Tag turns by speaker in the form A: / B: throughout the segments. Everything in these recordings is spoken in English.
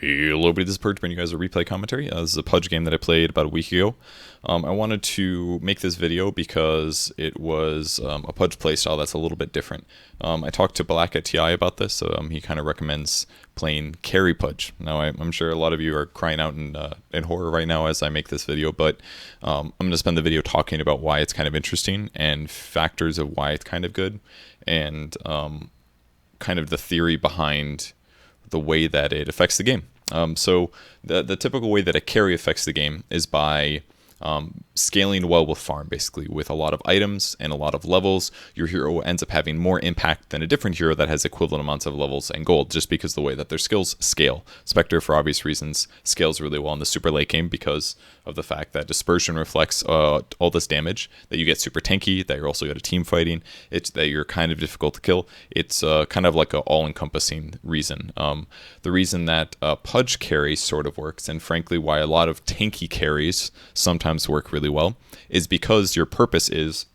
A: Hello, everybody. This is Purge bringing you guys a replay commentary. This is a Pudge game that I played about a week ago. I wanted to make this video because it was a Pudge playstyle that's a little bit different. I talked to Black at TI about this. He kind of recommends playing carry Pudge. Now, I'm sure a lot of you are crying out in horror right now as I make this video, but I'm going to spend the video talking about why it's kind of interesting and factors of why it's kind of good, and kind of the theory behind the way that it affects the game. So the typical way that a carry affects the game is by scaling well with farm, basically. With a lot of items and a lot of levels, your hero ends up having more impact than a different hero that has equivalent amounts of levels and gold, just because of the way that their skills scale. Spectre, for obvious reasons, scales really well in the super late game because of the fact that dispersion reflects all this damage, that you get super tanky, that you're also good at team fighting, it's that you're kind of difficult to kill. It's kind of like an all-encompassing reason. The reason that Pudge carry sort of works, and frankly why a lot of tanky carries sometimes work really well, is because your purpose is,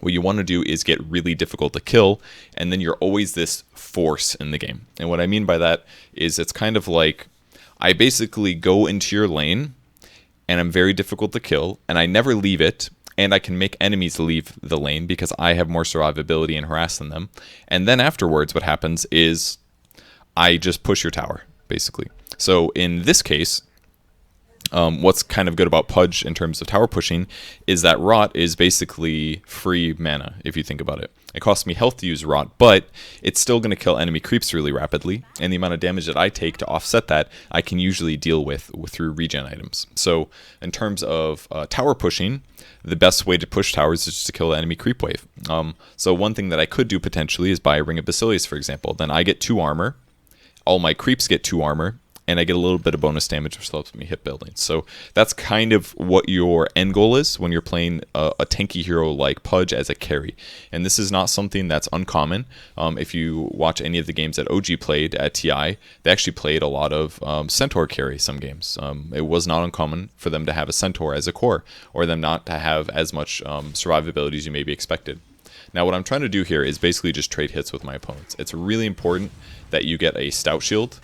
A: what you want to do is get really difficult to kill, and then you're always this force in the game. And what I mean by that is it's kind of like, I basically go into your lane and I'm very difficult to kill, and I never leave it, and I can make enemies leave the lane because I have more survivability and harass than them. And then afterwards what happens is I just push your tower, basically. So in this case, what's kind of good about Pudge in terms of tower pushing is that Rot is basically free mana, if you think about it. It costs me health to use Rot, but it's still going to kill enemy creeps really rapidly, and the amount of damage that I take to offset that, I can usually deal with through regen items. So in terms of tower pushing, the best way to push towers is just to kill the enemy creep wave. So one thing that I could do potentially is buy a Ring of Basilius, for example. Then I get 2 armor, all my creeps get 2 armor, and I get a little bit of bonus damage, which helps me hit buildings. So that's kind of what your end goal is when you're playing a tanky hero like Pudge as a carry. And this is not something that's uncommon. If you watch any of the games that OG played at TI, they actually played a lot of Centaur carry some games. It was not uncommon for them to have a Centaur as a core, or them not to have as much survivability as you may be expected. Now what I'm trying to do here is basically just trade hits with my opponents. It's really important that you get a stout shield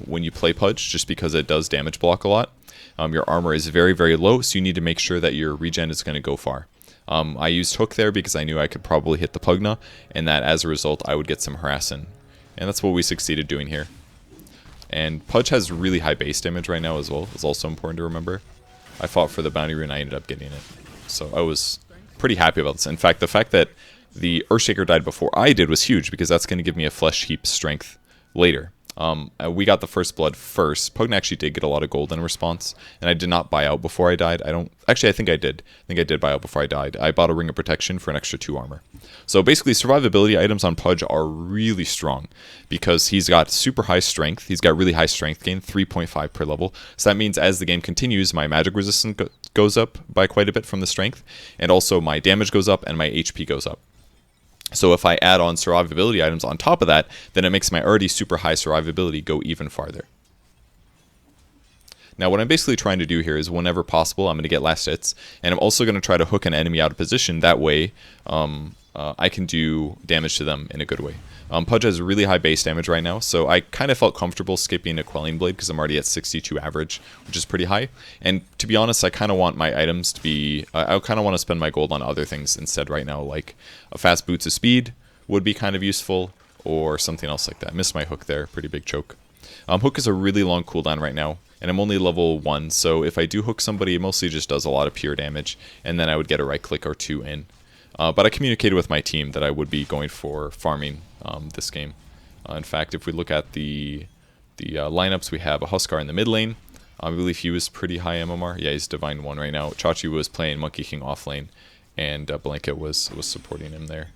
A: when you play Pudge, just because it does damage block a lot. Your armor is very, very low, so you need to make sure that your regen is going to go far. I used Hook there because I knew I could probably hit the Pugna, and that as a result I would get some harassing. And that's what we succeeded doing here. And Pudge has really high base damage right now as well. It's also important to remember. I fought for the bounty rune, I ended up getting it. So I was pretty happy about this. In fact, the fact that the Earthshaker died before I did was huge, because that's going to give me a flesh heap strength later. We got the first blood first. Pugna actually did get a lot of gold in response, and I did not buy out before I died. I think I did. I think I did buy out before I died. I bought a Ring of Protection for an extra 2 armor. So basically, survivability items on Pudge are really strong because he's got super high strength. He's got really high strength gain, 3.5 per level. So that means as the game continues, my magic resistance goes up by quite a bit from the strength, and also my damage goes up and my HP goes up. So if I add on survivability items on top of that, then it makes my already super high survivability go even farther. Now what I'm basically trying to do here is, whenever possible, I'm going to get last hits, and I'm also going to try to hook an enemy out of position. That way I can do damage to them in a good way. Pudge has really high base damage right now, so I kind of felt comfortable skipping a Quelling Blade because I'm already at 62 average, which is pretty high. And to be honest, I kind of want my items to be, I kind of want to spend my gold on other things instead right now, like a fast boots of speed would be kind of useful, or something else like that. Missed my hook there, pretty big choke. Hook is a really long cooldown right now, and I'm only level 1, so if I do hook somebody, it mostly just does a lot of pure damage, and then I would get a right click or 2 in. But I communicated with my team that I would be going for farming this game. In fact, if we look at the lineups, we have a Huskar in the mid lane. I believe he was pretty high MMR. Yeah, he's Divine 1 right now. Chachi was playing Monkey King off lane, and Blanket was supporting him there.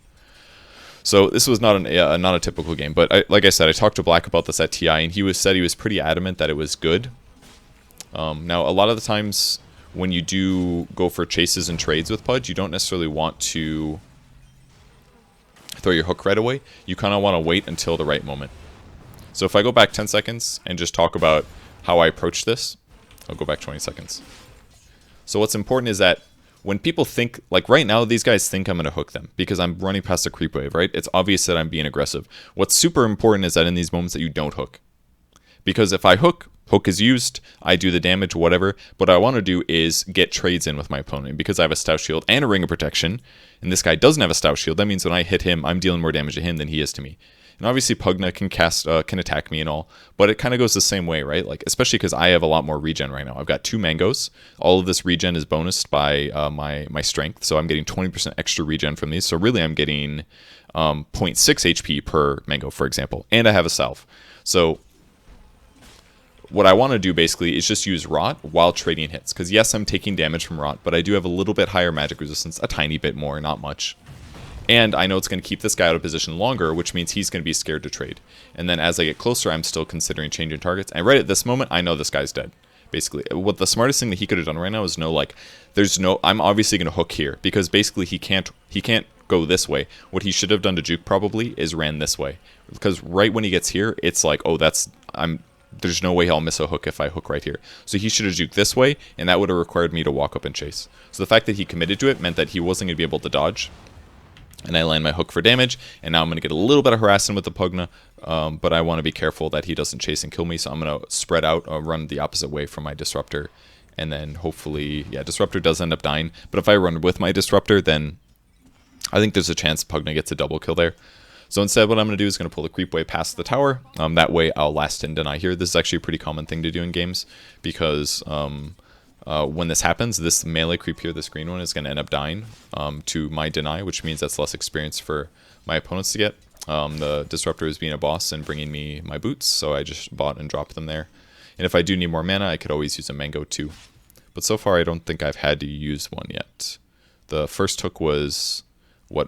A: So this was not a typical game, but like I said, I talked to Black about this at TI, and he said he was pretty adamant that it was good. Now, a lot of the times when you do go for chases and trades with Pudge, you don't necessarily want to throw your hook right away. You kind of want to wait until the right moment. So if I go back 10 seconds and just talk about how I approach this, I'll go back 20 seconds. So what's important is that when people think, like right now, these guys think I'm going to hook them because I'm running past a creep wave, right? It's obvious that I'm being aggressive. What's super important is that in these moments that you don't hook. Because if I hook is used, I do the damage, whatever. What I want to do is get trades in with my opponent. Because I have a stout shield and a ring of protection, and this guy doesn't have a stout shield, that means when I hit him, I'm dealing more damage to him than he is to me. And obviously Pugna can attack me and all, but it kind of goes the same way, right? Like, especially because I have a lot more regen right now. I've got 2 mangoes. All of this regen is bonused by my strength, so I'm getting 20% extra regen from these. So really I'm getting 0.6 HP per mango, for example. And I have a salve. So what I want to do basically is just use rot while trading hits. Because yes, I'm taking damage from rot, but I do have a little bit higher magic resistance, a tiny bit more, not much. And I know it's going to keep this guy out of position longer, which means he's going to be scared to trade. And then as I get closer, I'm still considering changing targets. And right at this moment, I know this guy's dead. Basically, what the smartest thing that he could have done right now is know, like, I'm obviously going to hook here. Because basically he can't go this way. What he should have done to juke probably is ran this way. Because right when he gets here, it's like, oh, there's no way I'll miss a hook if I hook right here. So he should have juked this way, and that would have required me to walk up and chase. So the fact that he committed to it meant that he wasn't going to be able to dodge. And I land my hook for damage, and now I'm going to get a little bit of harassing with the Pugna, but I want to be careful that he doesn't chase and kill me, so I'm going to spread out, run the opposite way from my Disruptor, and then hopefully, yeah, Disruptor does end up dying, but if I run with my Disruptor, then I think there's a chance Pugna gets a double kill there. So instead, what I'm going to do is going to pull the creep way past the tower, that way I'll last and deny here. This is actually a pretty common thing to do in games, because when this happens, this melee creep here, this green one, is going to end up dying to my deny, which means that's less experience for my opponents to get. The Disruptor is being a boss and bringing me my boots, so I just bought and dropped them there. And if I do need more mana, I could always use a mango too. But so far, I don't think I've had to use one yet. The first hook was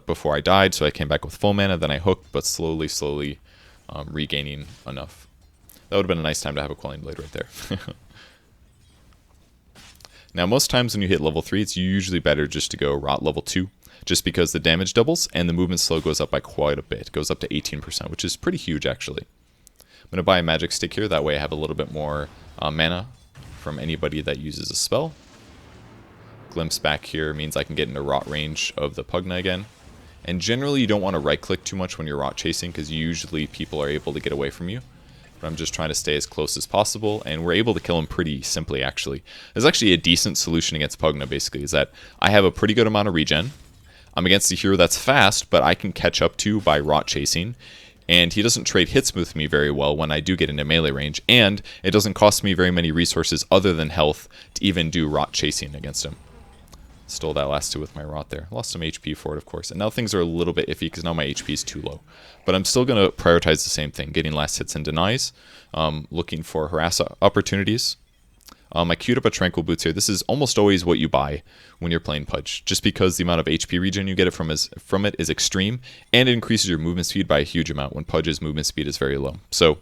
A: before I died, so I came back with full mana, then I hooked, but slowly regaining enough. That would have been a nice time to have a Quelling Blade right there. Now, most times when you hit level 3, it's usually better just to go rot level 2, just because the damage doubles and the movement slow goes up by quite a bit. It goes up to 18%, which is pretty huge, actually. I'm going to buy a magic stick here, that way I have a little bit more mana from anybody that uses a spell. Glimpse back here means I can get into rot range of the Pugna again. And generally, you don't want to right-click too much when you're rot chasing, because usually people are able to get away from you. But I'm just trying to stay as close as possible, and we're able to kill him pretty simply, actually. There's actually a decent solution against Pugna, basically, is that I have a pretty good amount of regen. I'm against a hero that's fast, but I can catch up to by rot chasing, and he doesn't trade hits with me very well when I do get into melee range, and it doesn't cost me very many resources other than health to even do rot chasing against him. Stole that last 2 with my rot there. Lost some HP for it, of course. And now things are a little bit iffy because now my HP is too low. But I'm still going to prioritize the same thing. Getting last hits and denies. Looking for harass opportunities. I queued up a Tranquil Boots here. This is almost always what you buy when you're playing Pudge. Just because the amount of HP regen you get from it is extreme. And it increases your movement speed by a huge amount when Pudge's movement speed is very low. So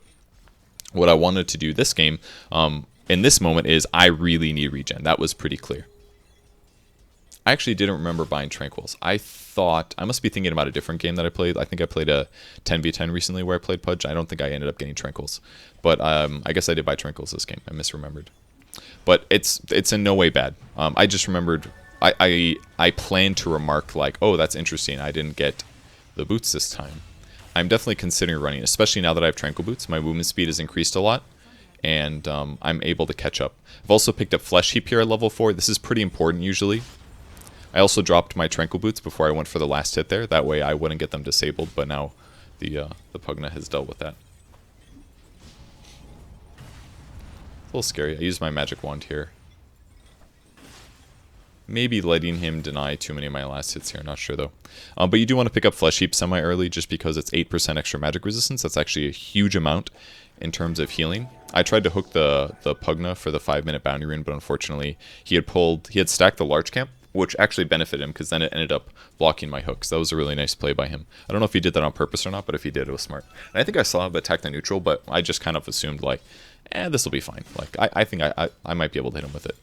A: what I wanted to do this game, in this moment, is I really need regen. That was pretty clear. I actually didn't remember buying Tranquils. I thought, I must be thinking about a different game that I played. I think I played a 10v10 recently where I played Pudge. I don't think I ended up getting Tranquils. But I guess I did buy Tranquils this game. I misremembered. But it's in no way bad. I just remembered, I planned to remark like, oh, that's interesting. I didn't get the boots this time. I'm definitely considering running, especially now that I have Tranquil Boots. My movement speed has increased a lot. And I'm able to catch up. I've also picked up Flesh Heap here at level 4. This is pretty important usually. I also dropped my Tranquil Boots before I went for the last hit there. That way I wouldn't get them disabled, but now the Pugna has dealt with that. A little scary. I used my magic wand here. Maybe letting him deny too many of my last hits here. Not sure though. But you do want to pick up Flesh Heap semi-early just because it's 8% extra magic resistance. That's actually a huge amount in terms of healing. I tried to hook the Pugna for the 5-minute bounty rune, but unfortunately he had stacked the large camp, which actually benefited him because then it ended up blocking my hooks. That was a really nice play by him. I don't know if he did that on purpose or not, but if he did, it was smart. And I think I saw him attack the neutral, but I just kind of assumed like, this will be fine. Like I think I might be able to hit him with it.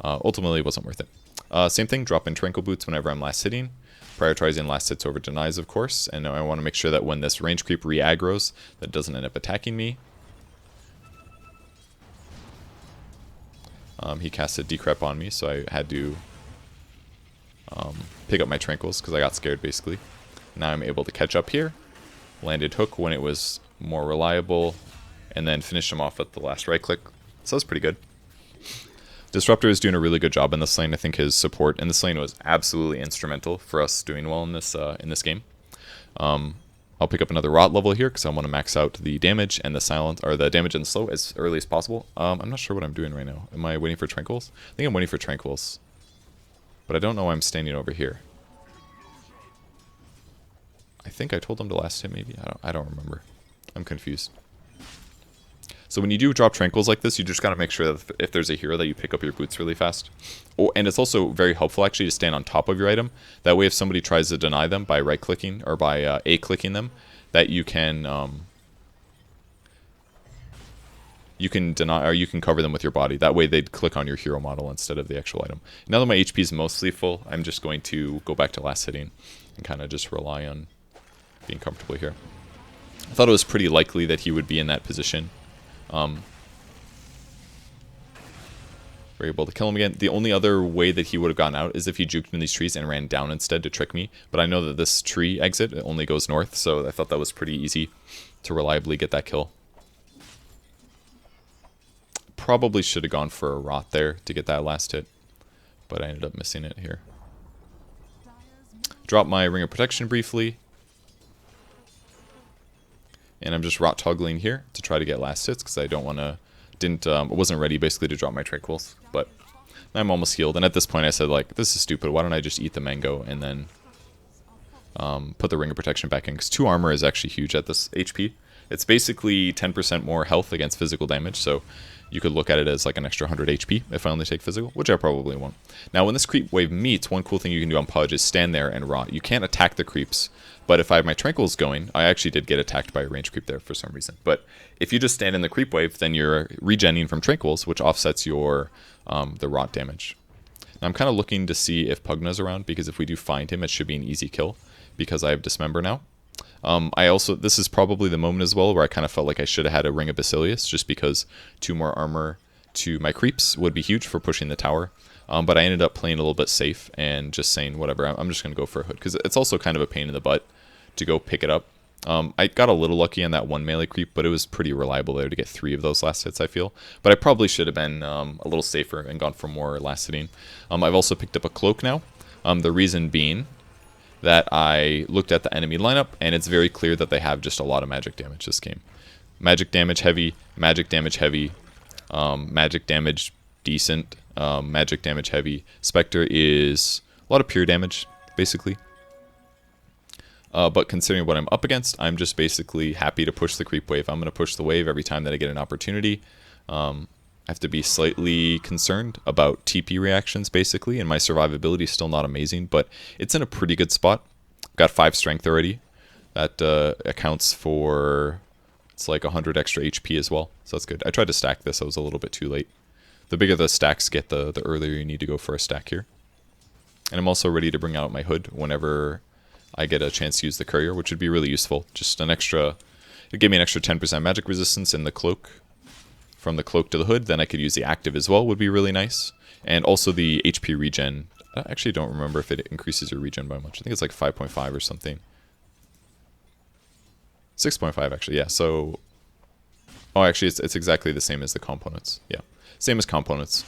A: Ultimately, it wasn't worth it. Same thing, drop in Tranquil Boots whenever I'm last hitting. Prioritizing last hits over denies, of course. And I want to make sure that when this range creep re-aggroes, that doesn't end up attacking me. He casted Decrep on me, so I had to pick up my Tranquils because I got scared, basically. Now I'm able to catch up here. Landed hook when it was more reliable. and then finished him off at the last right click. So that's pretty good. Disruptor is doing a really good job in this lane. I think his support in this lane was absolutely instrumental for us doing well in this game. I'll pick up another rot level here because I want to max out the damage and the silence, or the damage and the slow as early as possible. I'm not sure what I'm doing right now. Am I waiting for tranquils? I think I'm waiting for tranquils, but I don't know why I'm standing over here. I think I told him to last hit maybe. I don't remember. I'm confused. So when you do drop tranquils like this, you just gotta make sure that if there's a hero that you pick up your boots really fast. Oh, and it's also very helpful actually to stand on top of your item. That way if somebody tries to deny them by right clicking or by A-clicking them, that you can deny, or you can cover them with your body. That way they'd click on your hero model instead of the actual item. Now that my HP is mostly full, I'm just going to go back to last hitting and kind of just rely on being comfortable here. I thought it was pretty likely that he would be in that position. We're able to kill him again. The only other way that he would have gotten out is if he juked in these trees and ran down instead to trick me. But I know that this tree exit only goes north, so I thought that was pretty easy to reliably get that kill. Probably should have gone for a rot there to get that last hit, but I ended up missing it here. Drop my Ring of Protection briefly. And I'm just rot toggling here to try to get last hits because I don't want to, wasn't ready basically to drop my tranquils. But I'm almost healed. And at this point I said like, this is stupid. Why don't I just eat the mango and then put the Ring of Protection back in? Because 2 armor is actually huge at this HP. It's basically 10% more health against physical damage. So you could look at it as like an extra 100 HP if I only take physical, which I probably won't. Now when this creep wave meets, one cool thing you can do on Pudge is stand there and rot. You can't attack the creeps. But if I have my tranquils going, I actually did get attacked by a range creep there for some reason. But if you just stand in the creep wave, then you're regenning from tranquils, which offsets your the rot damage. Now I'm kind of looking to see if Pugna's around, because if we do find him, it should be an easy kill, because I have Dismember now. This is probably the moment as well where I kind of felt like I should have had a Ring of Basilius, just because 2 more armor to my creeps would be huge for pushing the tower. But I ended up playing a little bit safe and just saying, whatever, I'm just going to go for a hood, because it's also kind of a pain in the butt to go pick it up. I got a little lucky on that 1 melee creep, but it was pretty reliable there to get 3 of those last hits, I feel. But I probably should have been a little safer and gone for more last hitting. I've also picked up a cloak now. The reason being that I looked at the enemy lineup, and it's very clear that they have just a lot of magic damage this game. Magic damage heavy, magic damage heavy, magic damage decent, magic damage heavy. Spectre is a lot of pure damage, basically. But considering what I'm up against, I'm just basically happy to push the creep wave. I'm going to push the wave every time that I get an opportunity. I have to be slightly concerned about TP reactions, basically, and my survivability is still not amazing, but it's in a pretty good spot. Got 5 strength already. That accounts for, it's like 100 extra HP as well, so that's good. I tried to stack this, I was a little bit too late. The bigger the stacks get, the earlier you need to go for a stack here. And I'm also ready to bring out my hood whenever I get a chance to use the courier, which would be really useful. Just an extra, it gave me an extra 10% magic resistance in the cloak. From the cloak to the hood, then I could use the active as well, would be really nice. And also the HP regen. I actually don't remember if it increases your regen by much. I think it's like 5.5 or something. 6.5 actually, yeah. So, oh, actually it's exactly the same as the components. Yeah, same as components.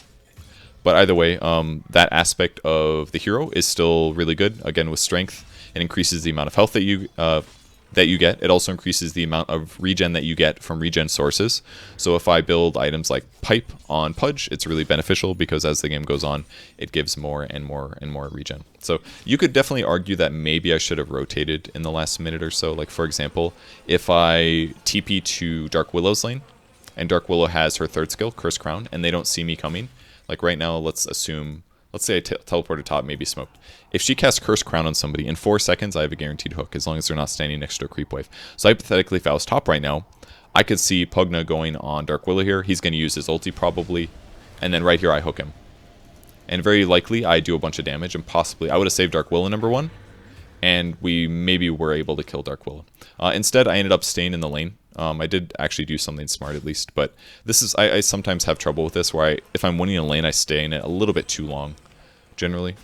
A: But either way, that aspect of the hero is still really good. Again, with strength, it increases the amount of health that you get. It also increases the amount of regen that you get from regen sources. So if I build items like Pipe on Pudge, it's really beneficial because as the game goes on, it gives more and more and more regen. So you could definitely argue that maybe I should have rotated in the last minute or so. Like for example, if I TP to Dark Willow's lane, and Dark Willow has her 3rd skill, Curse Crown, and they don't see me coming, like right now, let's say I teleported top, maybe smoked. If she casts Curse Crown on somebody, in 4 seconds I have a guaranteed hook, as long as they're not standing next to a creep wave. So hypothetically, if I was top right now, I could see Pugna going on Dark Willow here. He's going to use his ulti probably, and then right here I hook him. And very likely I do a bunch of damage, and possibly I would have saved Dark Willow number 1, and we maybe were able to kill Dark Willow. Instead, I ended up staying in the lane. I did actually do something smart at least, but this is I sometimes have trouble with this, where if I'm winning a lane, I stay in it a little bit too long, generally.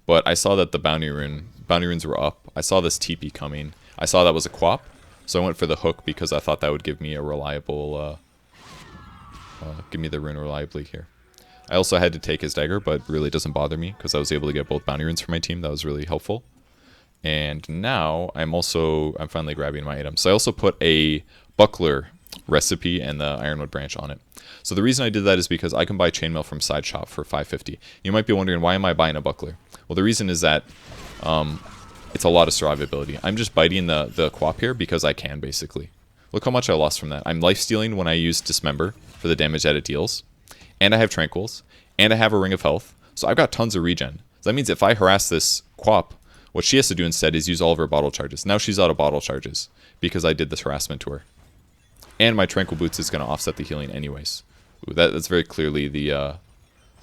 A: But I saw that the bounty runes were up. I saw this TP coming. I saw that was a quap. So I went for the hook because I thought that would give me a reliable, give me the rune reliably here. I also had to take his dagger, but really doesn't bother me because I was able to get both bounty runes for my team. That was really helpful. And now I'm finally grabbing my item. So I also put a buckler recipe and the ironwood branch on it. So the reason I did that is because I can buy chainmail from side shop for 550. You might be wondering, why am I buying a buckler? Well, the reason is that it's a lot of survivability. I'm just biting the quap here because I can, basically. Look how much I lost from that. I'm lifestealing when I use Dismember for the damage that it deals. And I have Tranquils. And I have a Ring of Health. So I've got tons of regen. So that means if I harass this quap, what she has to do instead is use all of her bottle charges. Now she's out of bottle charges because I did this harassment to her. And my Tranquil Boots is going to offset the healing anyways. Ooh, that's very clearly the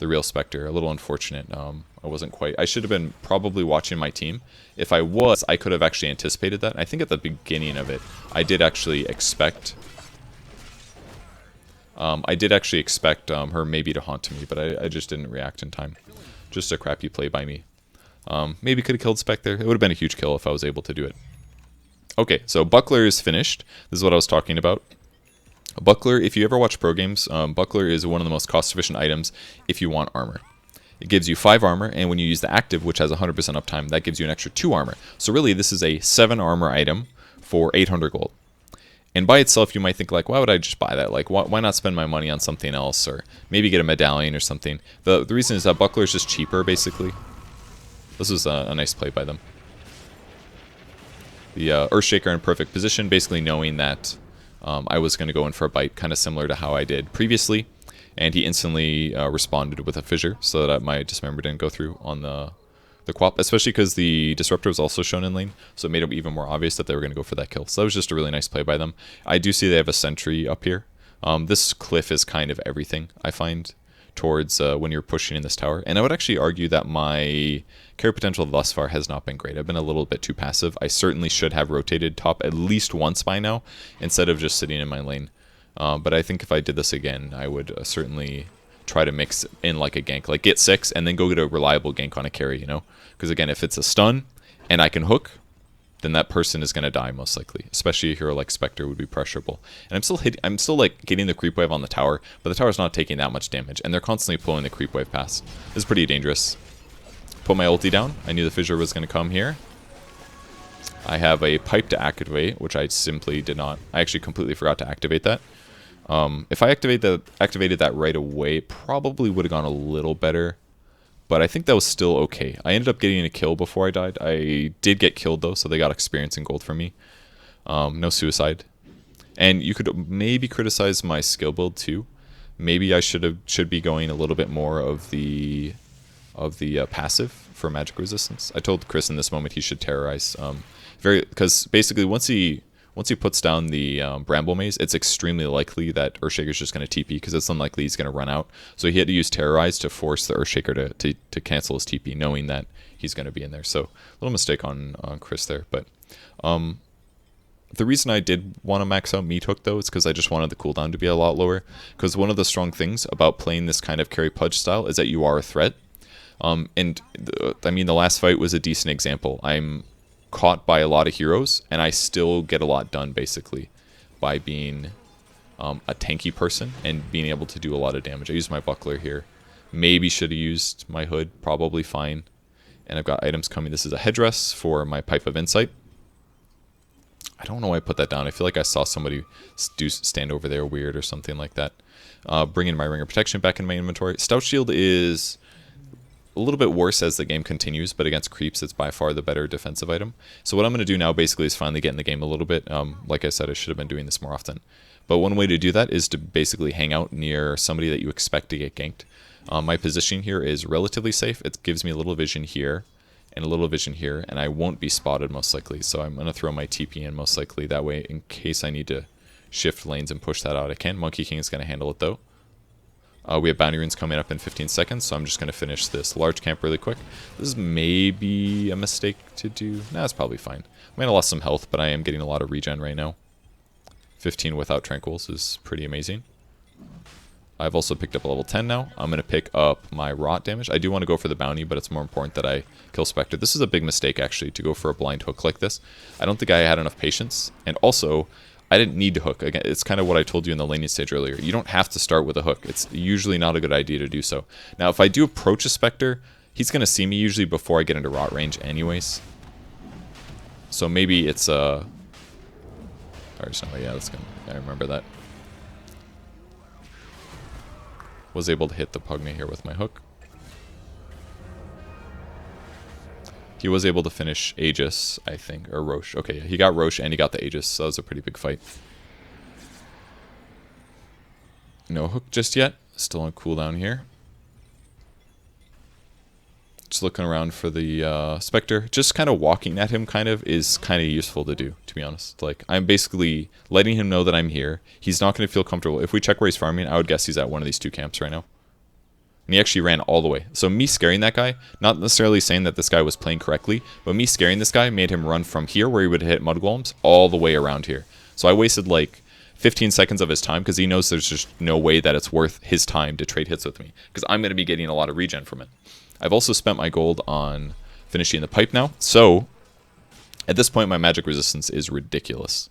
A: real Spectre. A little unfortunate. I wasn't quite... I should have been probably watching my team. If I was, I could have actually anticipated that. I think at the beginning of it, I did actually expect... her maybe to haunt me, but I just didn't react in time. Just a crappy play by me. Maybe could have killed Spectre. It would have been a huge kill if I was able to do it. Okay, so Buckler is finished. This is what I was talking about. Buckler, if you ever watch pro games, Buckler is one of the most cost-efficient items if you want armor. It gives you 5 armor, and when you use the active, which has 100% uptime, that gives you an extra 2 armor. So really, this is a 7 armor item for 800 gold. And by itself, you might think, like, why would I just buy that? Like, why not spend my money on something else, or maybe get a medallion or something? The reason is that Buckler is just cheaper, basically. This was a nice play by them. The Earthshaker in perfect position, basically knowing that I was going to go in for a bite, kind of similar to how I did previously. And he instantly responded with a fissure, so that my Dismember didn't go through on the quap, especially because the Disruptor was also shown in lane, so it made it even more obvious that they were going to go for that kill. So that was just a really nice play by them. I do see they have a sentry up here. This cliff is kind of everything, I find, towards when you're pushing in this tower. And I would actually argue that my carry potential thus far has not been great. I've been a little bit too passive. I certainly should have rotated top at least once by now, instead of just sitting in my lane. But I think if I did this again, I would certainly try to mix in like a gank, like get 6 and then go get a reliable gank on a carry, you know? Because again, if it's a stun and I can hook, then that person is going to die most likely, especially a hero like Spectre would be pressurable. And I'm still like getting the creep wave on the tower, but the tower's not taking that much damage, and they're constantly pulling the creep wave past. This is pretty dangerous. Put my ulti down. I knew the fissure was going to come here. I have a pipe to activate, which I simply did not. I actually completely forgot to activate that. If I activated that right away, it probably would have gone a little better. But I think that was still okay. I ended up getting a kill before I died. I did get killed though, so they got experience and gold from me. No suicide. And you could maybe criticize my skill build too. Maybe I should be going a little bit more of the passive for magic resistance. I told Chris in this moment he should terrorize. Because basically once he puts down the Bramble Maze, it's extremely likely that Earthshaker's just going to TP, because it's unlikely he's going to run out. So he had to use Terrorize to force the Earthshaker to cancel his TP, knowing that he's going to be in there. So a little mistake on Chris there. But the reason I did want to max out Meat Hook, though, is because I just wanted the cooldown to be a lot lower. Because one of the strong things about playing this kind of carry Pudge style is that you are a threat. I mean, the last fight was a decent example. I'm caught by a lot of heroes, and I still get a lot done, basically, by being a tanky person and being able to do a lot of damage. I used my buckler here. Maybe should have used my hood. Probably fine. And I've got items coming. This is a headdress for my Pipe of Insight. I don't know why I put that down. I feel like I saw somebody stand over there weird or something like that. Bringing my Ring of Protection back in my inventory. Stout Shield is a little bit worse as the game continues, but against creeps, it's by far the better defensive item. So what I'm going to do now basically is finally get in the game a little bit. Like I said, I should have been doing this more often. But one way to do that is to basically hang out near somebody that you expect to get ganked. My position here is relatively safe. It gives me a little vision here and a little vision here, and I won't be spotted most likely. So I'm going to throw my TP in most likely. That way, in case I need to shift lanes and push that out, I can. Monkey King is going to handle it though. We have bounty runes coming up in 15 seconds, so I'm just going to finish this large camp really quick. This is maybe a mistake to do. Nah, it's probably fine. I might have lost some health, but I am getting a lot of regen right now. 15 without Tranquils is pretty amazing. I've also picked up a level 10 now. I'm going to pick up my rot damage. I do want to go for the bounty, but it's more important that I kill Spectre. This is a big mistake, actually, to go for a blind hook like this. I don't think I had enough patience. And also, I didn't need to hook. Again, it's kind of what I told you in the laning stage earlier. You don't have to start with a hook. It's usually not a good idea to do so. Now, if I do approach a Spectre, he's going to see me usually before I get into rot range anyways. So maybe it's yeah, that's good. I remember that. Was able to hit the Pugna here with my hook. He was able to finish Aegis, I think, or Roche. Okay, yeah, he got Roche and he got the Aegis, so that was a pretty big fight. No hook just yet. Still on cooldown here. Just looking around for the Spectre. Just kind of walking at him is kind of useful to do, to be honest. Like, I'm basically letting him know that I'm here. He's not going to feel comfortable. If we check where he's farming, I would guess he's at one of these two camps right now. And he actually ran all the way. So me scaring that guy, not necessarily saying that this guy was playing correctly, but me scaring this guy made him run from here where he would hit mud golems all the way around here. So I wasted like 15 seconds of his time because he knows there's just no way that it's worth his time to trade hits with me because I'm going to be getting a lot of regen from it. I've also spent my gold on finishing the pipe now. So at this point, my magic resistance is ridiculous.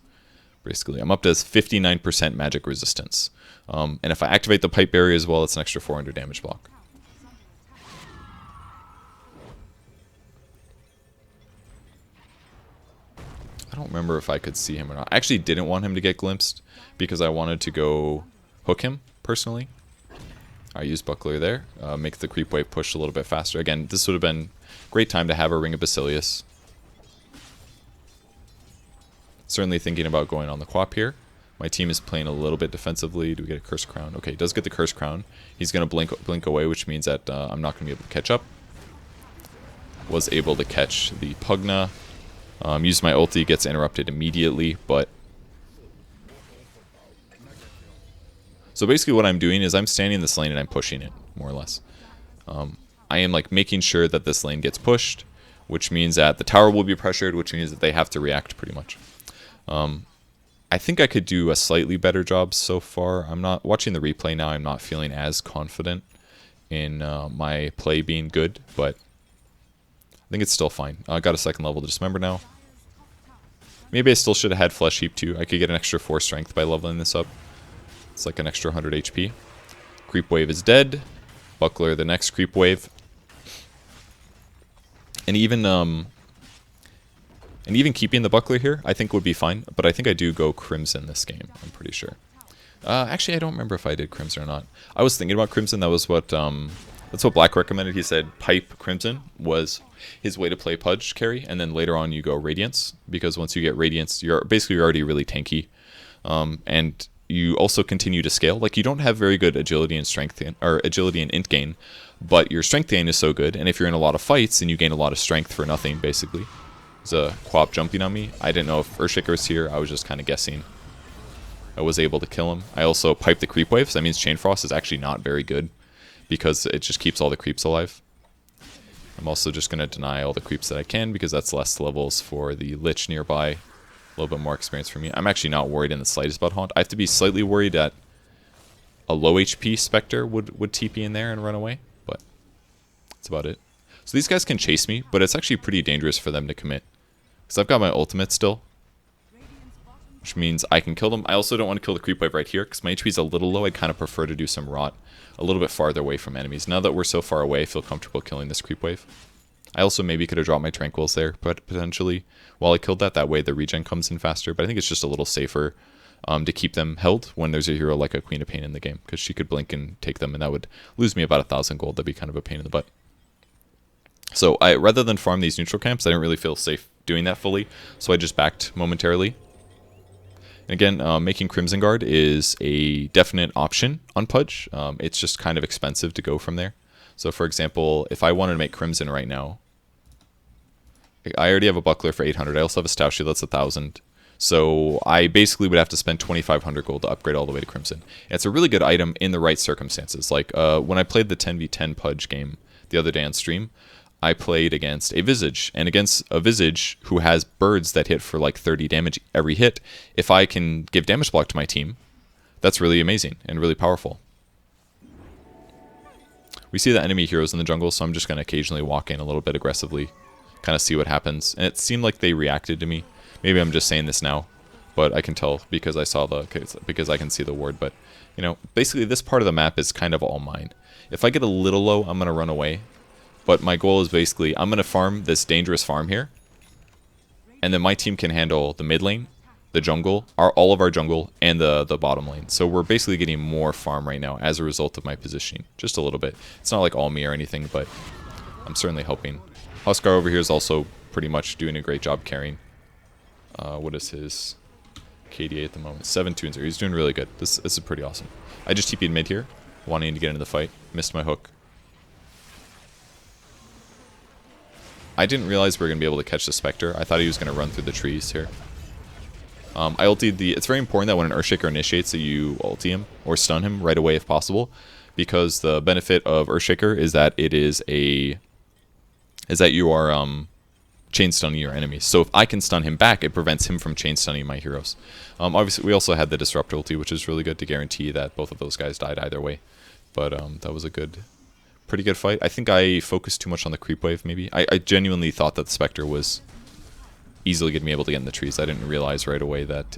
A: Basically, I'm up to 59% magic resistance. And if I activate the pipe barrier as well, it's an extra 400 damage block. I don't remember if I could see him or not. I actually didn't want him to get glimpsed because I wanted to go hook him, personally. I used Buckler there. Make the creep wave push a little bit faster. Again, this would have been a great time to have a Ring of Basilius. Certainly thinking about going on the Quap here. My team is playing a little bit defensively. Do we get a Curse Crown? Okay, he does get the Curse Crown. He's going to blink away, which means that I'm not going to be able to catch up. Was able to catch the Pugna. Used my ulti, gets interrupted immediately, but... So basically what I'm doing is I'm standing in this lane and I'm pushing it, more or less. I am like making sure that this lane gets pushed, which means that the tower will be pressured, which means that they have to react pretty much. I think I could do a slightly better job so far. I'm not watching the replay now. I'm not feeling as confident in my play being good, but I think it's still fine. I got a second level to Dismember now. Maybe I still should have had Flesh Heap too. I could get an extra 4 strength by leveling this up. It's like an extra 100 HP. Creep Wave is dead. Buckler the next Creep Wave. And even keeping the Buckler here, I think would be fine. But I think I do go Crimson this game, I'm pretty sure. Actually, I don't remember if I did Crimson or not. I was thinking about Crimson. That was what that's what Black recommended. He said Pipe Crimson was his way to play Pudge carry, and then later on you go Radiance, because once you get Radiance, you're already really tanky, and you also continue to scale. Like, you don't have very good agility and strength or agility and int gain, but your strength gain is so good, and if you're in a lot of fights and you gain a lot of strength for nothing, basically. There's a Quap jumping on me. I didn't know if Earthshaker was here. I was just kind of guessing. I was able to kill him. I also piped the creep wave, so that means Chain Frost is actually not very good because it just keeps all the creeps alive. I'm also just going to deny all the creeps that I can because that's less levels for the Lich nearby. A little bit more experience for me. I'm actually not worried in the slightest about Haunt. I have to be slightly worried that a low HP Spectre would TP in there and run away, but that's about it. So these guys can chase me, but it's actually pretty dangerous for them to commit. Because I've got my ultimate still, which means I can kill them. I also don't want to kill the creep wave right here because my HP is a little low. I'd kind of prefer to do some rot a little bit farther away from enemies. Now that we're so far away, I feel comfortable killing this creep wave. I also maybe could have dropped my tranquils there, but potentially while I killed that. That way the regen comes in faster. But I think it's just a little safer to keep them held when there's a hero like a Queen of Pain in the game, because she could blink and take them, and that would lose me about 1,000 gold. That'd be kind of a pain in the butt. So rather than farm these neutral camps, I didn't really feel safe doing that fully, so I just backed momentarily. And again, making Crimson Guard is a definite option on Pudge. It's just kind of expensive to go from there. So for example, if I wanted to make Crimson right now, I already have a Buckler for 800. I also have a Stout Shield that's 1,000. So I basically would have to spend 2,500 gold to upgrade all the way to Crimson. And it's a really good item in the right circumstances. Like when I played the 10v10 Pudge game the other day on stream, I played against a Visage, and against a Visage who has birds that hit for like 30 damage every hit, if I can give damage block to my team, that's really amazing and really powerful. We see the enemy heroes in the jungle, so I'm just going to occasionally walk in a little bit aggressively, kind of see what happens. And it seemed like they reacted to me. Maybe I'm just saying this now, but I can tell because I saw because I can see the ward. But, you know, basically this part of the map is kind of all mine. If I get a little low, I'm going to run away. But my goal is basically, I'm going to farm this dangerous farm here. And then my team can handle the mid lane, the jungle, all of our jungle, and the bottom lane. So we're basically getting more farm right now as a result of my positioning. Just a little bit. It's not like all me or anything, but I'm certainly helping. Huskar over here is also pretty much doing a great job carrying. What is his KDA at the moment? 7-2-0. He's doing really good. This is pretty awesome. I just TP'd mid here, wanting to get into the fight. Missed my hook. I didn't realize we were going to be able to catch the Spectre. I thought he was going to run through the trees here. I ultied the... It's very important that when an Earthshaker initiates that you ulti him or stun him right away if possible, because the benefit of Earthshaker is that it is you are chain stunning your enemies. So if I can stun him back, it prevents him from chain stunning my heroes. Obviously, we also had the Disrupt ulti, which is really good to guarantee that both of those guys died either way. But that was a pretty good fight. I think I focused too much on the creep wave, maybe. I genuinely thought that the Spectre was easily going to be able to get in the trees. I didn't realize right away that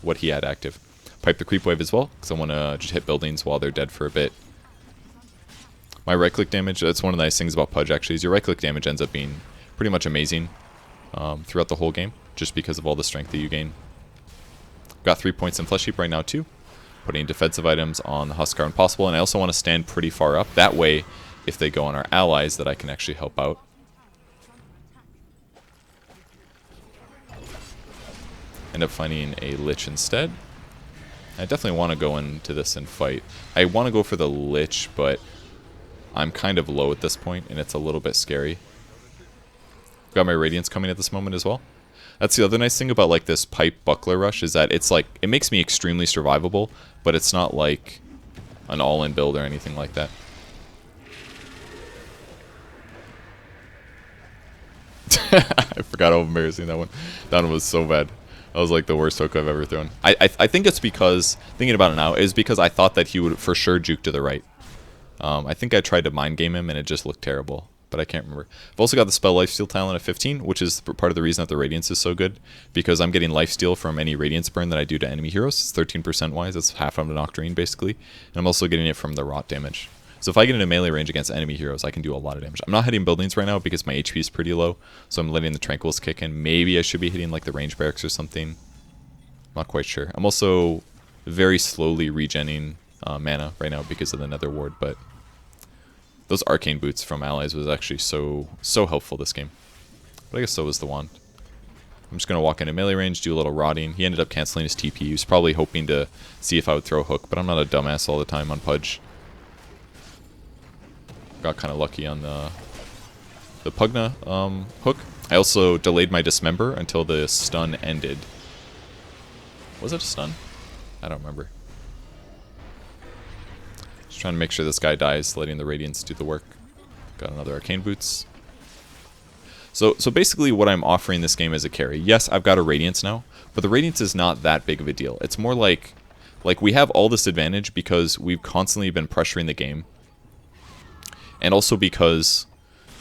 A: what he had active. Pipe the creep wave as well, because I want to just hit buildings while they're dead for a bit. My right-click damage, that's one of the nice things about Pudge, actually, is your right-click damage ends up being pretty much amazing throughout the whole game, just because of all the strength that you gain. Got 3 points in Flesh Heap right now, too. Putting defensive items on the Huskar when possible, and I also want to stand pretty far up. That way, if they go on our allies, that I can actually help out. End up finding a Lich instead. I definitely want to go into this and fight. I want to go for the Lich, but I'm kind of low at this point, and it's a little bit scary. Got my Radiance coming at this moment as well. That's the other nice thing about like this pipe buckler rush, is that it's like, it makes me extremely survivable, but it's not like an all-in build or anything like that. I forgot how embarrassing that one. That one was so bad. That was like the worst hook I've ever thrown. I think it's because, thinking about it now, is because I thought that he would for sure juke to the right. I think I tried to mind game him and it just looked terrible, but I can't remember. I've also got the spell Lifesteal talent at 15, which is part of the reason that the Radiance is so good, because I'm getting Lifesteal from any Radiance burn that I do to enemy heroes. It's 13% wise, it's half of an Octarine basically, and I'm also getting it from the rot damage. So if I get into melee range against enemy heroes, I can do a lot of damage. I'm not hitting buildings right now because my HP is pretty low, so I'm letting the Tranquils kick in. Maybe I should be hitting like the range barracks or something. Not quite sure. I'm also very slowly regenning mana right now because of the Nether Ward, but those arcane boots from allies was actually so helpful this game. But I guess so was the wand. I'm just going to walk into melee range, do a little rotting. He ended up canceling his TP. He was probably hoping to see if I would throw a hook, but I'm not a dumbass all the time on Pudge. Got kind of lucky on the Pugna hook. I also delayed my Dismember until the stun ended. Was it a stun? I don't remember. Just trying to make sure this guy dies, letting the Radiance do the work. Got another Arcane Boots. So basically what I'm offering this game as a carry, yes, I've got a Radiance now, but the Radiance is not that big of a deal. It's more like we have all this advantage because we've constantly been pressuring the game. And also because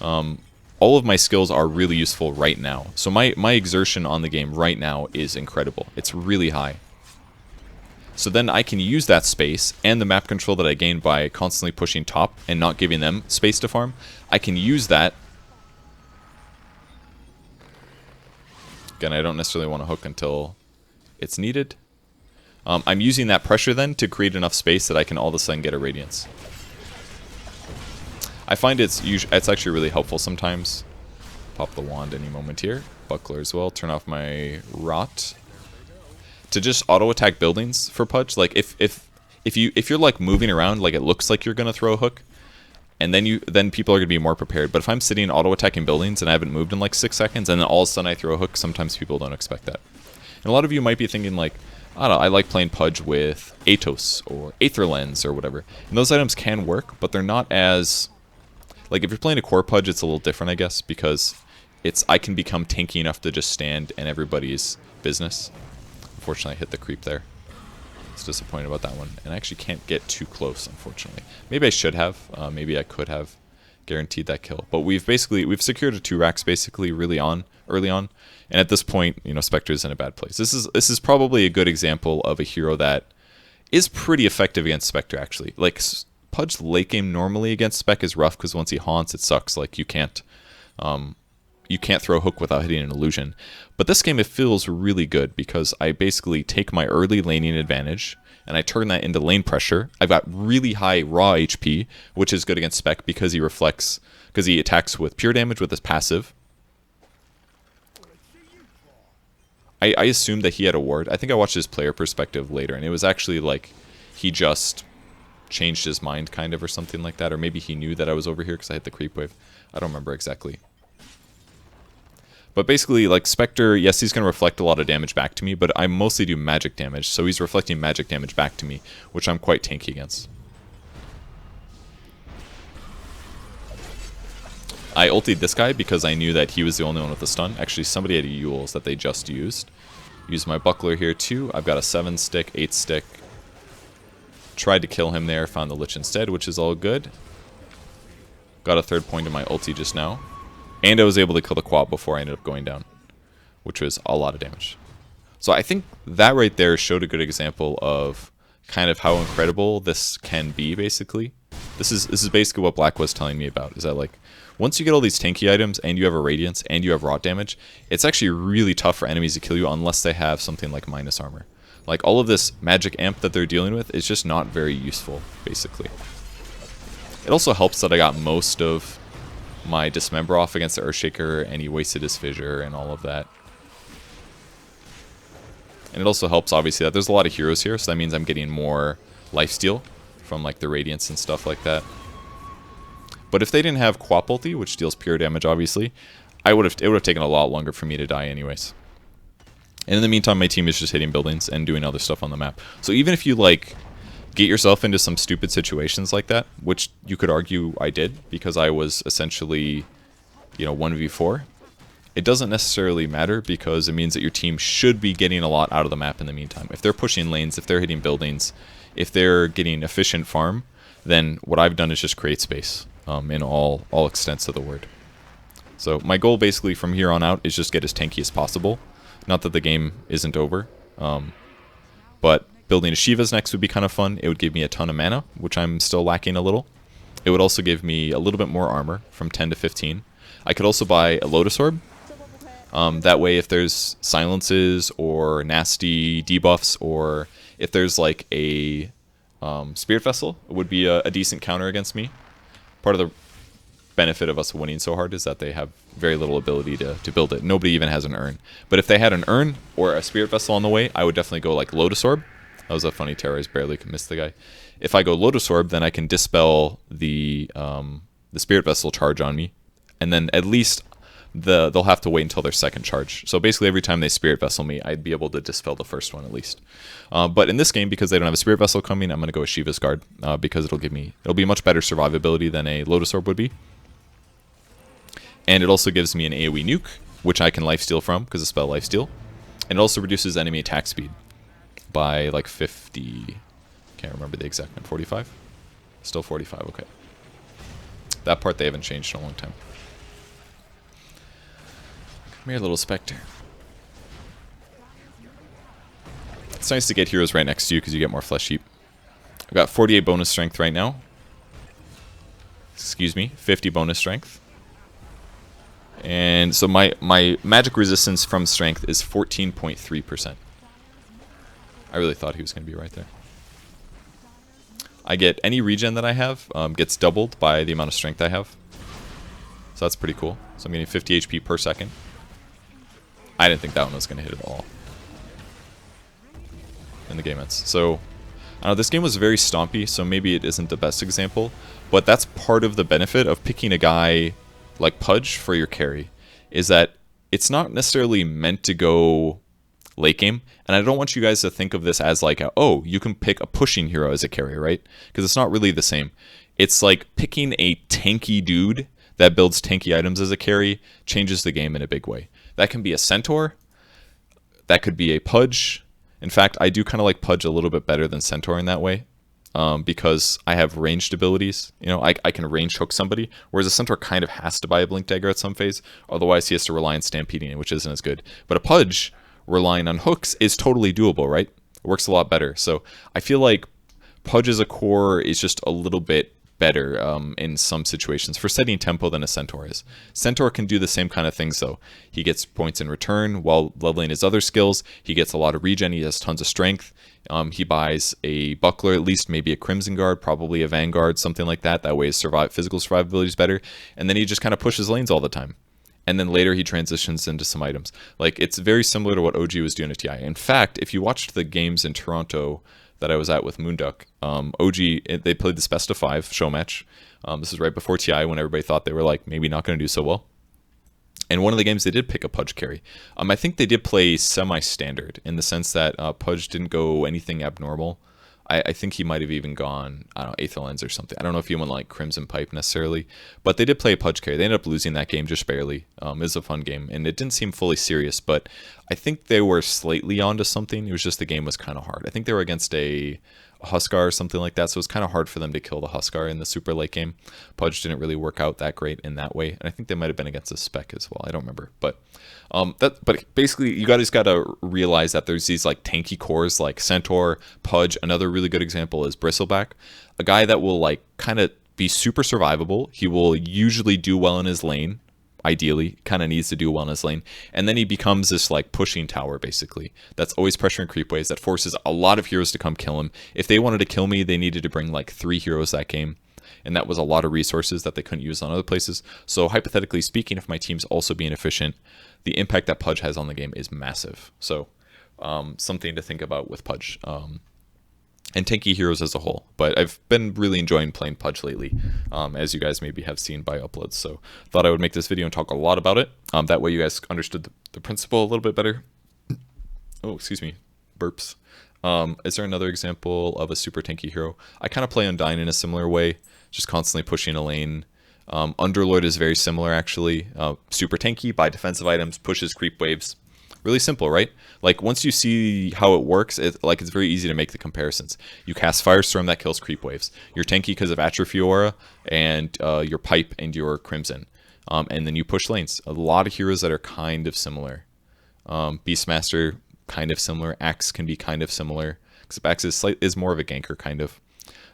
A: all of my skills are really useful right now. So my exertion on the game right now is incredible. It's really high. So then I can use that space and the map control that I gained by constantly pushing top and not giving them space to farm. I can use that. Again, I don't necessarily want to hook until it's needed. I'm using that pressure then to create enough space that I can all of a sudden get a Radiance. I find it's actually really helpful sometimes. Pop the wand any moment here. Buckler as well. Turn off my rot. To just auto attack buildings for Pudge. Like if you're like moving around, like it looks like you're gonna throw a hook, and then people are gonna be more prepared. But if I'm sitting auto attacking buildings and I haven't moved in like 6 seconds, and then all of a sudden I throw a hook, sometimes people don't expect that. And a lot of you might be thinking like, I don't know, I like playing Pudge with Atos or Aether Lens or whatever. And those items can work, but they're not as... Like, if you're playing a core Pudge, it's a little different, I guess, because I can become tanky enough to just stand in everybody's business. Unfortunately, I hit the creep there. It's disappointed about that one. And I actually can't get too close, unfortunately. Maybe I should have. Maybe I could have guaranteed that kill. But we've secured a 2 racks basically early on. And at this point, you know, Spectre's in a bad place. This is probably a good example of a hero that is pretty effective against Spectre, actually. Like, Pudge late game normally against Spec is rough because once he haunts, it sucks. Like, you can't throw a hook without hitting an illusion. But this game, it feels really good because I basically take my early laning advantage and I turn that into lane pressure. I've got really high raw HP, which is good against Spec because he attacks with pure damage with his passive. I assumed that he had a ward. I think I watched his player perspective later, and it was actually like he just changed his mind kind of or something like that, or maybe he knew that I was over here because I hit the creep wave. I don't remember exactly. But basically, like, Spectre, yes, he's going to reflect a lot of damage back to me, but I mostly do magic damage, so he's reflecting magic damage back to me, which I'm quite tanky against. I ultied this guy because I knew that he was the only one with a stun. Actually, somebody had a Yule's that they just used. Used my buckler here too. I've got a 7-stick, 8-stick. Tried to kill him there, found the Lich instead, which is all good. Got a 3rd point in my ulti just now. And I was able to kill the quad before I ended up going down, which was a lot of damage. So I think that right there showed a good example of kind of how incredible this can be, basically. This is basically what Black was telling me about, is that, like, once you get all these tanky items and you have a Radiance and you have rot damage, it's actually really tough for enemies to kill you unless they have something like minus armor. Like, all of this magic amp that they're dealing with is just not very useful, basically. It also helps that I got most of my Dismember off against the Earthshaker, and he wasted his Fissure and all of that. And it also helps, obviously, that there's a lot of heroes here, so that means I'm getting more lifesteal from, like, the Radiance and stuff like that. But if they didn't have Quap ulti, which deals pure damage, obviously, it would have taken a lot longer for me to die anyways. And in the meantime, my team is just hitting buildings and doing other stuff on the map. So even if you, like, get yourself into some stupid situations like that, which you could argue I did, because I was essentially, you know, 1v4, it doesn't necessarily matter because it means that your team should be getting a lot out of the map in the meantime. If they're pushing lanes, if they're hitting buildings, if they're getting efficient farm, then what I've done is just create space in all extents of the word. So my goal basically from here on out is just get as tanky as possible. Not that the game isn't over, but building a Shiva's next would be kind of fun. It would give me a ton of mana, which I'm still lacking a little. It would also give me a little bit more armor from 10 to 15. I could also buy a Lotus Orb. That way, if there's silences or nasty debuffs, or if there's like a Spirit Vessel, it would be a decent counter against me. Part of the benefit of us winning so hard is that they have very little ability to build it. Nobody even has an urn. But if they had an urn or a Spirit Vessel on the way, I would definitely go like Lotus Orb. That was a funny terror. I barely could miss the guy. If I go Lotus Orb, then I can dispel the Spirit Vessel charge on me. And then at least they'll have to wait until their second charge. So basically every time they Spirit Vessel me, I'd be able to dispel the first one at least. But in this game, because they don't have a Spirit Vessel coming, I'm going to go with Shiva's Guard because it'll be much better survivability than a Lotus Orb would be. And it also gives me an AoE nuke, which I can lifesteal from because of spell lifesteal. And it also reduces enemy attack speed by like 50, can't remember the exact number, 45? Still 45, okay. That part they haven't changed in a long time. Come here, little Spectre. It's nice to get heroes right next to you because you get more flesh heap. I've got 48 bonus strength right now. Excuse me, 50 bonus strength. And so my magic resistance from strength is 14.3%. I really thought he was going to be right there. I get any regen that I have gets doubled by the amount of strength I have. So that's pretty cool. So I'm getting 50 HP per second. I didn't think that one was going to hit at all. And the game ends. So, I don't know, this game was very stompy, so maybe it isn't the best example. But that's part of the benefit of picking a guy like Pudge for your carry, is that it's not necessarily meant to go late game. And I don't want you guys to think of this as like, oh, you can pick a pushing hero as a carry, right? Because it's not really the same. It's like picking a tanky dude that builds tanky items as a carry changes the game in a big way. That can be a Centaur, that could be a Pudge, In fact, I do kind of like Pudge a little bit better than Centaur in that way. Because I have ranged abilities. You know, I can range hook somebody, whereas a Centaur kind of has to buy a Blink Dagger at some phase, otherwise he has to rely on stampeding, which isn't as good. But a Pudge relying on hooks is totally doable, right? It works a lot better. So I feel like Pudge as a core is just a little bit better in some situations for setting tempo than a Centaur is. Centaur can do the same kind of things though. He gets points in return while leveling his other skills. He gets a lot of regen. He has tons of strength. He buys a buckler, at least maybe a Crimson Guard, probably a Vanguard, something like that. That way his physical survivability is better. And then he just kind of pushes lanes all the time. And then later he transitions into some items. Like, it's very similar to what OG was doing at TI. In fact, if you watched the games in Toronto that I was at with Moonduck, OG, they played this best of 5 show match. This is right before TI when everybody thought they were like maybe not going to do so well. And one of the games they did pick a Pudge carry. I think they did play semi-standard in the sense that Pudge didn't go anything abnormal. I think he might have even gone, I don't know, Aether Lens or something. I don't know if he went like Crimson Pipe necessarily, but they did play a Pudge carry. They ended up losing that game just barely. It was a fun game, and it didn't seem fully serious, but I think they were slightly onto something. It was just the game was kind of hard. I think they were against a Huskar or something like that, so it was kind of hard for them to kill the Huskar in the super late game. Pudge didn't really work out that great in that way, and I think they might have been against a spec as well. I don't remember, but basically you guys got to realize that there's these like tanky cores like Centaur, Pudge. Another really good example is Bristleback, a guy that will like kind of be super survivable. He will usually do well in his lane. Ideally, kind of needs to do well in his lane, and then he becomes this like pushing tower basically that's always pressuring creep waves that forces a lot of heroes to come kill him. If they wanted to kill me, they needed to bring like 3 heroes that game, and that was a lot of resources that they couldn't use on other places. So hypothetically speaking, if my team's also being efficient, the impact that Pudge has on the game is massive. So something to think about with Pudge. And tanky heroes as a whole. But I've been really enjoying playing Pudge lately, as you guys maybe have seen by uploads. So thought I would make this video and talk a lot about it. That way you guys understood the principle a little bit better. Oh, excuse me, burps. Is there another example of a super tanky hero? I kind of play Undyne in a similar way, just constantly pushing a lane. Underlord is very similar actually. Super tanky, buy defensive items, pushes creep waves. Really simple, right? Like, once you see how it works, it's very easy to make the comparisons. You cast Firestorm, that kills creep waves. You're tanky because of Atrophy Aura, and your Pipe and your Crimson. And then you push lanes. A lot of heroes that are kind of similar. Beastmaster, kind of similar. Axe can be kind of similar. Except Axe is more of a ganker, kind of.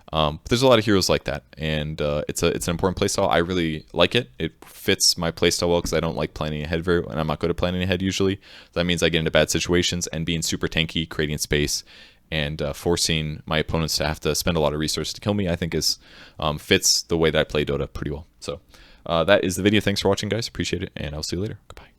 A: But there's a lot of heroes like that, and it's an important playstyle. I really like it. It fits my playstyle well because I don't like planning ahead and I'm not good at planning ahead usually. That means I get into bad situations, and being super tanky, creating space, and forcing my opponents to have to spend a lot of resources to kill me, I think is fits the way that I play Dota pretty well. So that is the video. Thanks for watching, guys. Appreciate it, and I'll see you later. Goodbye.